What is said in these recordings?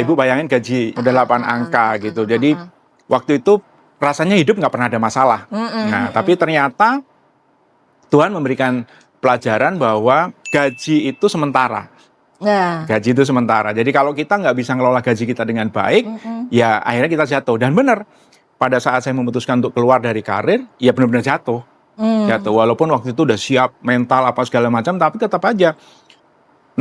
Ibu bayangin gaji udah 8 angka gitu. Jadi waktu itu rasanya hidup nggak pernah ada masalah. Nah, tapi ternyata Tuhan memberikan pelajaran bahwa gaji itu sementara. Gaji itu sementara. Jadi kalau kita nggak bisa ngelola gaji kita dengan baik, ya akhirnya kita jatuh. Dan benar, pada saat saya memutuskan untuk keluar dari karir, ya benar-benar jatuh. Jatuh. Walaupun waktu itu udah siap mental apa segala macam, tapi tetap aja 8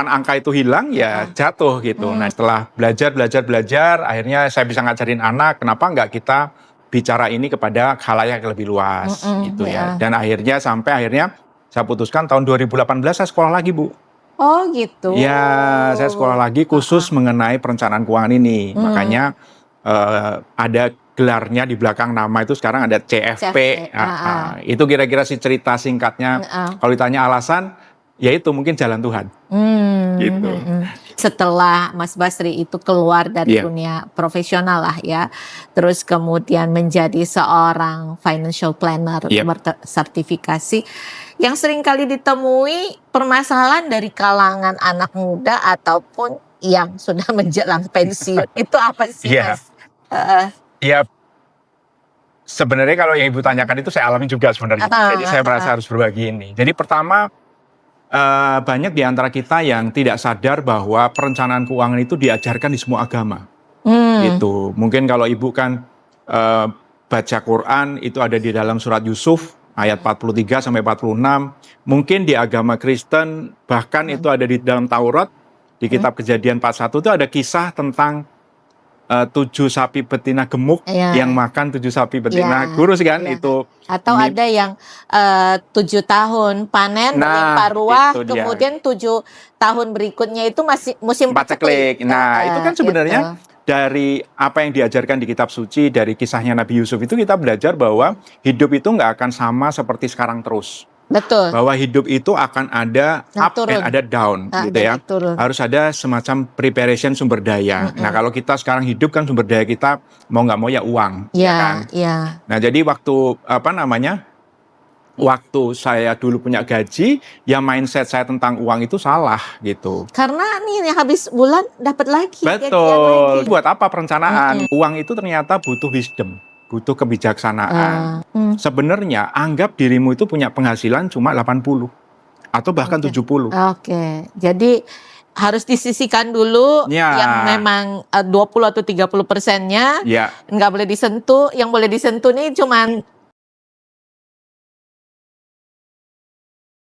angka itu hilang, ya jatuh gitu. Nah, setelah belajar, akhirnya saya bisa ngajarin anak, kenapa nggak kita bicara ini kepada khalayak yang lebih luas gitu ya. Dan akhirnya saya putuskan tahun 2018 saya sekolah lagi, Bu. Oh gitu. Ya, saya sekolah lagi khusus mengenai perencanaan keuangan ini. Makanya ada gelarnya di belakang nama itu sekarang ada CFP. Itu kira-kira sih cerita singkatnya. Kalau ditanya alasan, ya itu mungkin jalan Tuhan. Gitu. Setelah Mas Basri itu keluar dari dunia profesional lah ya, terus kemudian menjadi seorang financial planner bersertifikasi, yang sering kali ditemui permasalahan dari kalangan anak muda ataupun yang sudah menjelang pensiun itu apa sih, Mas? Ya, sebenarnya kalau yang Ibu tanyakan itu saya alami juga sebenarnya. Jadi saya merasa harus berbagi ini. Jadi pertama, banyak di antara kita yang tidak sadar bahwa perencanaan keuangan itu diajarkan di semua agama. Gitu. Mungkin kalau Ibu kan baca Quran itu ada di dalam surat Yusuf ayat 43 sampai 46. Mungkin di agama Kristen bahkan itu ada di dalam Taurat, di kitab Kejadian 41 itu ada kisah tentang 7 sapi betina gemuk yang makan 7 sapi betina kurus kan itu. Atau ada yang 7 tahun panen melimpah ruah, kemudian 7 tahun berikutnya itu masih musim paceklik. Nah, itu kan sebenarnya dari apa yang diajarkan di kitab suci, dari kisahnya Nabi Yusuf itu kita belajar bahwa hidup itu nggak akan sama seperti sekarang terus. Betul. Bahwa hidup itu akan ada up dan ada down gitu ya. Harus ada semacam preparation sumber daya. Nah, kalau kita sekarang hidup kan sumber daya kita mau nggak mau ya uang. Iya, kan? Nah, jadi waktu saya dulu punya gaji, ya mindset saya tentang uang itu salah gitu. Karena nih habis bulan dapat lagi. Betul. Buat apa perencanaan? Uang itu ternyata butuh wisdom, butuh kebijaksanaan. Sebenarnya anggap dirimu itu punya penghasilan cuma 80 atau bahkan 70. Jadi harus disisihkan dulu yang memang 20 atau 30%-nya nggak boleh disentuh. Yang boleh disentuh nih cuma